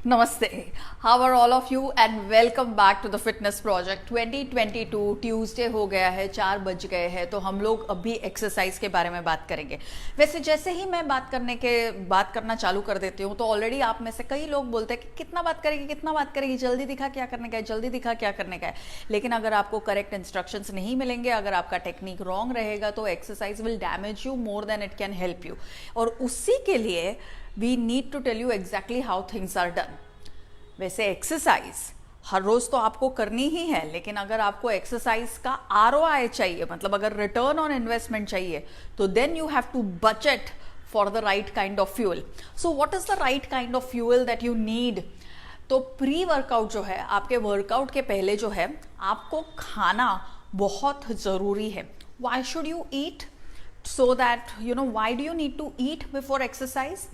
Namaste. How are all of you and welcome back to the Fitness Project 2022 Tuesday हो गया है, 4 बज गए हैं, तो हम लोग अभी एक्सरसाइज के बारे में बात करेंगे। वैसे जैसे ही मैं बात करना चालू कर देती हूँ तो ऑलरेडी आप में से कई लोग बोलते हैं कि कितना बात करेगी, जल्दी दिखा क्या करने का है, जल्दी दिखा क्या करने का है। लेकिन अगर आपको करेक्ट इंस्ट्रक्शंस नहीं मिलेंगे, अगर आपका टेक्निक रॉन्ग रहेगा तो exercise will damage you more than it can help you. और उसी के लिए we need to tell you exactly how things are done। वैसे एक्सरसाइज हर रोज तो आपको करनी ही है, लेकिन अगर आपको एक्सरसाइज का ROI चाहिए, मतलब अगर रिटर्न ऑन इन्वेस्टमेंट चाहिए, तो then you have to budget for the right kind of fuel. So what is the right kind of fuel that you need? तो प्री वर्कआउट जो है, आपके वर्कआउट के पहले जो है, आपको खाना बहुत जरूरी है। Why should you eat? So that why do you need to eat before exercise?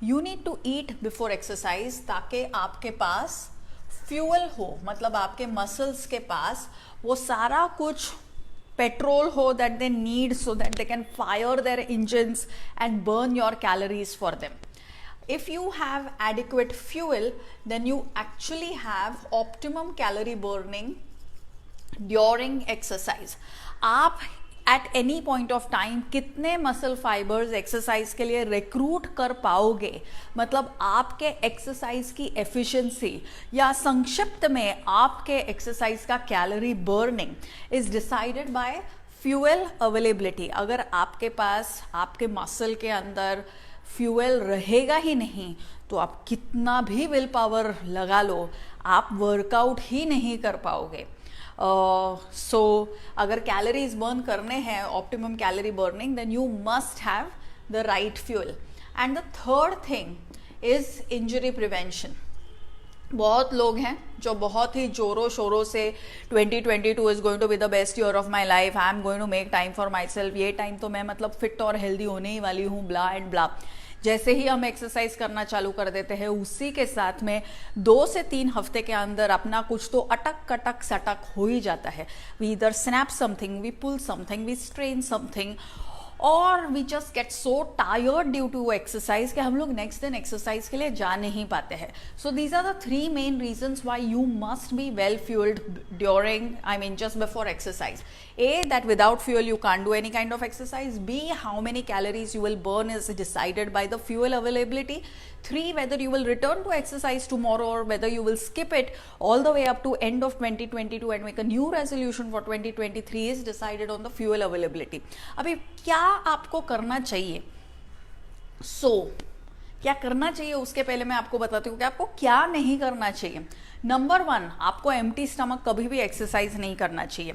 You need to eat before exercise ताकि आपके पास फ्यूल हो, मतलब आपके मसल्स के पास वो सारा कुछ पेट्रोल हो that they need so that they can fire their engines and burn your calories for them. If you have adequate fuel, then you actually have optimum calorie burning during exercise। आप at any point of time कितने muscle fibres exercise के लिए recruit कर पाओगे, मतलब आपके exercise की efficiency या संक्षिप्त में आपके एक्सरसाइज का calorie burning is decided by fuel availability. अगर आपके पास आपके मसल के अंदर फ्यूल रहेगा ही नहीं तो आप कितना भी विल पावर लगा लो, आप वर्कआउट ही नहीं कर पाओगे। सो अगर कैलोरीज बर्न करने हैं, optimum calorie burning, then you must have the right fuel. And the third thing is injury prevention. बहुत लोग हैं जो बहुत ही जोरों शोरों से 2022 is going to be the best year of my life, I am going to make time for myself, ये time तो मैं मतलब फिट और हेल्दी होने ही वाली हूँ, ब्ला एंड ब्ला। जैसे ही हम एक्सरसाइज करना चालू कर देते हैं, उसी के साथ में 2 से 3 हफ्ते के अंदर अपना कुछ तो अटक कटक सटक हो ही जाता है। वी इधर snap something, we pull something, we strain something, और we just get so tired due to exercise कि हम लोग नेक्स्ट दिन एक्सरसाइज के लिए जा नहीं पाते हैं। So these are the 3 main reasons why you must be well fuelled during, just before exercise। A, that without fuel you can't do any kind of exercise। B, how many calories you will burn is decided by the fuel availability। 3, whether you will return to exercise tomorrow or whether you will skip it all the way up to end of 2022 and make a new resolution for 2023 is decided on the fuel availability। अभी क्या आपको करना चाहिए? क्या करना चाहिए उसके पहले मैं आपको बताती हूँ कि आपको क्या नहीं करना चाहिए। नंबर 1, आपको एम्प्टी स्टमक कभी भी एक्सरसाइज नहीं करना चाहिए।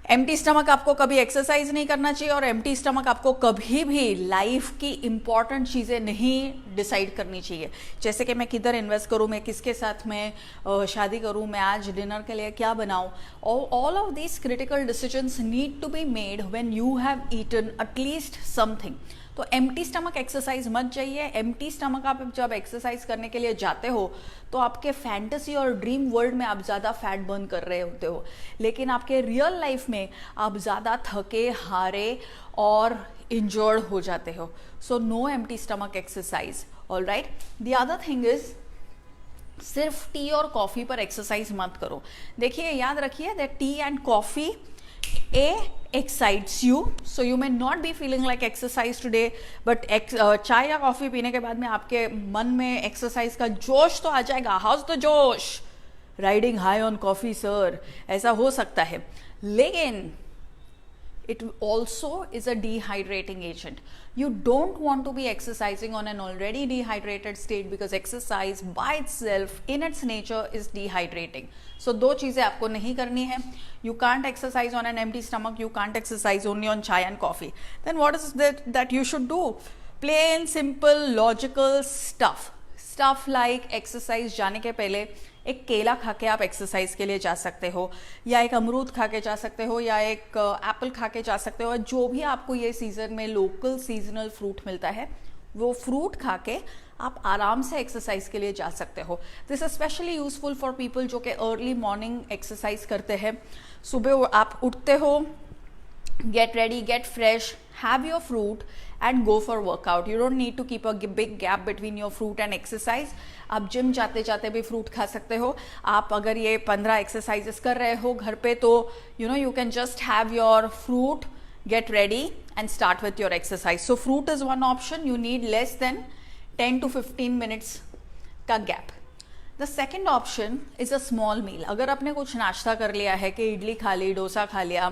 एम्प्टी स्टमक आपको कभी एक्सरसाइज नहीं करना चाहिए, और एम्प्टी स्टमक आपको कभी भी लाइफ की इंपॉर्टेंट चीज़ें नहीं डिसाइड करनी चाहिए। जैसे कि मैं किधर इन्वेस्ट करूँ, मैं किसके साथ में शादी करूँ, मैं आज डिनर के लिए क्या बनाऊँ। All of these critical decisions need to be made when you have eaten at least something. तो एम्प्टी स्टमक एक्सरसाइज मत जाइए। एम्प्टी स्टमक आप जब एक्सरसाइज करने के लिए जाते हो तो आपके फैंटेसी और ड्रीम वर्ल्ड में आप ज़्यादा फैट बर्न कर रहे होते हो, लेकिन आपके रियल लाइफ में आप ज़्यादा थके हारे और इंजर्ड हो जाते हो। So no empty stomach exercise. Alright, the other thing is सिर्फ टी और कॉफ़ी पर एक्सरसाइज मत करो। देखिए, याद रखिए that tea and coffee excites you, so you may not be feeling like exercise today, but चाय या कॉफी पीने के बाद में आपके मन में एक्सरसाइज का जोश तो आ जाएगा। हाउस द जोश, riding high on coffee sir, ऐसा हो सकता है, लेकिन it also is a dehydrating agent। You don't want to be exercising on an already dehydrated state because exercise by itself in its nature is dehydrating। So 2 चीज़ें आपको नहीं करनी है। You can't exercise on an empty stomach, you can't exercise only on chai and coffee। Then what is that you should do? Plain simple logical stuff like exercise जाने के पहले एक केला खा के आप एक्सरसाइज के लिए जा सकते हो, या एक अमरूद खा के जा सकते हो, या एक एप्पल खा के जा सकते हो। जो भी आपको ये सीजन में लोकल सीजनल फ्रूट मिलता है, वो फ्रूट खा के आप आराम से एक्सरसाइज के लिए जा सकते हो। This is specially useful for people जो कि अर्ली मॉर्निंग एक्सरसाइज करते हैं। सुबह आप उठते हो, get ready, get fresh, have your fruit and go for workout. You don't need to keep a big gap between your fruit and exercise. आप gym जाते जाते भी फ्रूट खा सकते हो. आप अगर ये 15 एक्सरसाइजेस कर रहे हो घर पे तो you can just have your fruit, get ready and start with your exercise. So fruit is one option. You need less than 10 to 15 minutes का gap. The second option is a small meal. अगर आपने कुछ नाश्ता कर लिया है कि इडली खा ली, डोसा खा लिया,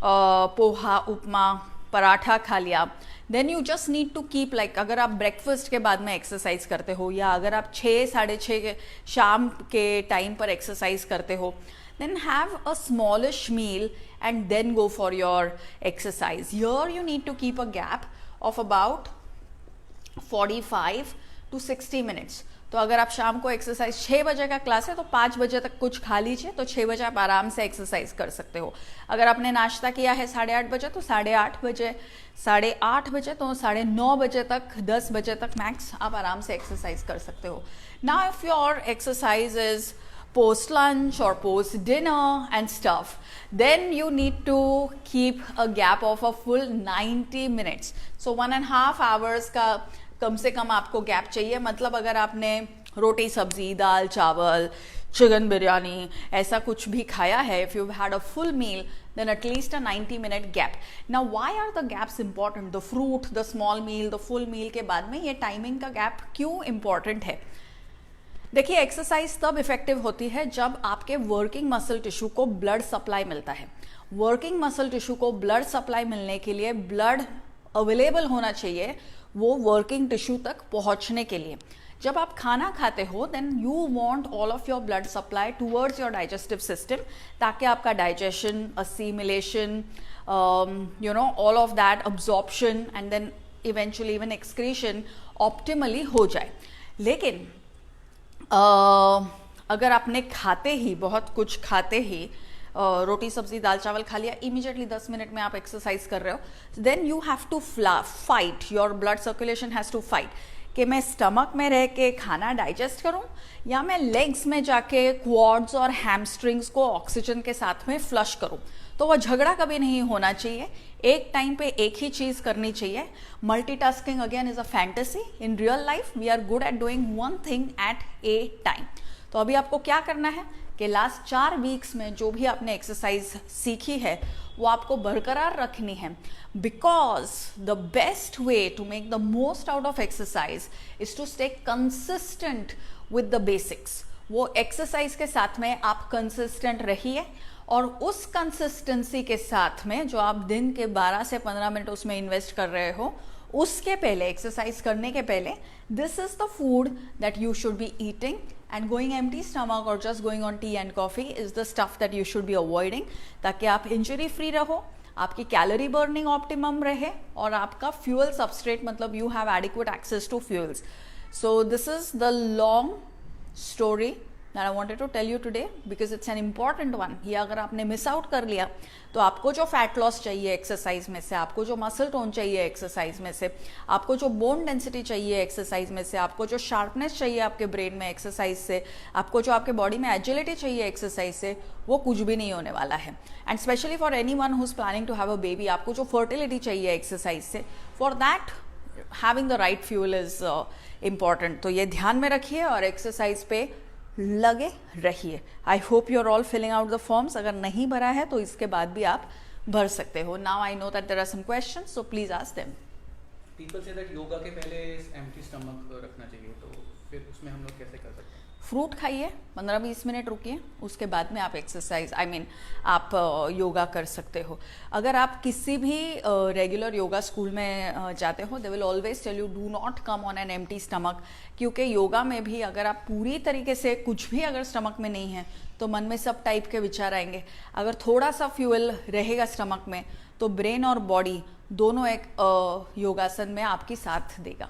पोहा, उपमा, पराठा खा लिया, then you just need to keep like अगर आप ब्रेकफास्ट के बाद में एक्सरसाइज करते हो या अगर आप 6-6:30 शाम के टाइम पर एक्सरसाइज करते हो, then have a smallish meal and then go for your exercise. Here you need to keep a gap of about 45 to 60 minutes. तो अगर आप शाम को एक्सरसाइज 6 बजे का क्लास है तो 5 बजे तक कुछ खा लीजिए, तो 6 बजे आप आराम से एक्सरसाइज कर सकते हो. अगर आपने नाश्ता किया है 8:30 बजे तो 8:30 बजे, 8:30 बजे तो 9:30 बजे तक, 10 बजे तक मैक्स आप आराम से एक्सरसाइज कर सकते हो. Now if your exercise is post lunch or post dinner and stuff, then you need to keep a gap of a full 90 minutes. So 1.5 hours का कम से कम आपको गैप चाहिए. मतलब अगर आपने रोटी सब्जी, दाल चावल, चिकन बिरयानी ऐसा कुछ भी खाया है, if you've had a full meal, then at least a 90-minute gap. Now why are the gaps important? The fruit, the small meal, the full meal के बाद में ये टाइमिंग का गैप क्यों important है? देखिए, एक्सरसाइज तब इफेक्टिव होती है जब आपके वर्किंग मसल टिश्यू को ब्लड सप्लाई मिलता है. वर्किंग मसल टिश्यू को ब्लड सप्लाई मिलने के लिए ब्लड अवेलेबल होना चाहिए वो वर्किंग टिश्यू तक पहुंचने के लिए. जब आप खाना खाते हो then you want all of your blood supply towards your digestive system, ताकि आपका digestion, assimilation, all of that absorption and then eventually even excretion optimally हो जाए. लेकिन अगर आपने खाते ही बहुत कुछ खाते ही रोटी सब्जी दाल चावल खा लिया, इमीडिएटली 10 मिनट में आप एक्सरसाइज कर रहे हो, then you have to fight, your blood circulation has to fight कि मैं स्टमक में रह के खाना डाइजेस्ट करूं या मैं लेग्स में जाके क्वाड्स और हैमस्ट्रिंग्स को ऑक्सीजन के साथ में फ्लश करूं. तो वह झगड़ा कभी नहीं होना चाहिए. एक टाइम पे एक ही चीज करनी चाहिए. Multitasking again is a fantasy. In real life we are good at doing one thing at a time. तो अभी आपको क्या करना है कि लास्ट 4 वीक्स में जो भी आपने एक्सरसाइज सीखी है वो आपको बरकरार रखनी है, because the best way to make the most out of exercise is to stay consistent with the basics. वो एक्सरसाइज के साथ में आप कंसिस्टेंट रहिए और उस कंसिस्टेंसी के साथ में जो आप दिन के 12 से 15 मिनट उसमें इन्वेस्ट कर रहे हो, उसके पहले, एक्सरसाइज करने के पहले, this is the food that you should be eating. And going empty stomach or just going on tea and coffee is the stuff that you should be avoiding, ताकि आप इंजरी फ्री रहो, आपकी calorie burning optimum रहे और आपका fuel substrate, मतलब you have adequate access to fuels. So this is the long story that I wanted to tell you today because it's an important one. ये अगर आपने miss out कर लिया तो आपको जो फैट लॉस चाहिए एक्सरसाइज में से, आपको जो मसल टोन चाहिए एक्सरसाइज में से, आपको जो बोन डेंसिटी चाहिए एक्सरसाइज में से, आपको जो शार्पनेस चाहिए आपके ब्रेन में एक्सरसाइज से, आपको जो आपके बॉडी में एजिलिटी चाहिए एक्सरसाइज से, वो कुछ भी नहीं होने वाला है. And specially for anyone who is planning to have a baby, आपको जो फर्टिलिटी चाहिए एक्सरसाइज से, for that having the right fuel is important. तो ये ध्यान में रखिए और एक्सरसाइज पे लगे रहिए. I hope you are all filling out the forms. अगर नहीं भरा है तो इसके बाद भी आप भर सकते हो. Now I know that there are some questions, so please ask them. People say that yoga के पहले एम्प्टी स्टमक रखना चाहिए, तो फिर उसमें हम लोग कैसे कर सकते हैं? फ्रूट खाइए, 15-20 मिनट रुकिए, उसके बाद में आप एक्सरसाइज आप योगा कर सकते हो. अगर आप किसी भी रेगुलर योगा स्कूल में जाते हो, they will always tell you do not come on an empty stomach, क्योंकि योगा में भी अगर आप पूरी तरीके से कुछ भी अगर स्टमक में नहीं है तो मन में सब टाइप के विचार आएंगे. अगर थोड़ा सा फ्यूल रहेगा स्टमक में तो ब्रेन और बॉडी दोनों एक योगासन में आपकी साथ देगा.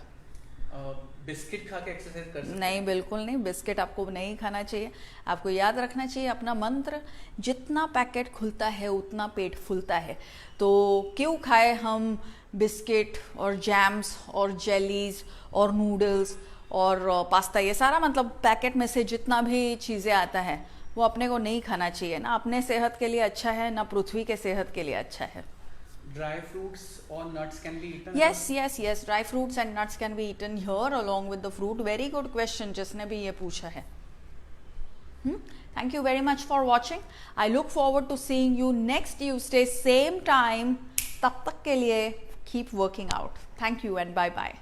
बिस्किट खा के एक्सरसाइज कर सकते? नहीं, बिल्कुल नहीं. बिस्किट आपको नहीं खाना चाहिए. आपको याद रखना चाहिए अपना मंत्र, जितना पैकेट खुलता है उतना पेट फूलता है. तो क्यों खाए हम बिस्किट और जैम्स और जेलीज और नूडल्स और पास्ता, ये सारा मतलब पैकेट में से जितना भी चीज़ें आता है वो अपने को नहीं खाना चाहिए. ना अपने सेहत के लिए अच्छा है, ना पृथ्वी के सेहत के लिए अच्छा है. ड्राई फ्रूट्स और nuts can be eaten? yes, dry fruits and nuts can be eaten here along with the fruit. Very good question जिसने भी ये पूछा है. Thank you very much for watching. I look forward to seeing you next Tuesday, same time. तब तक के लिए keep working out. Thank you and bye bye.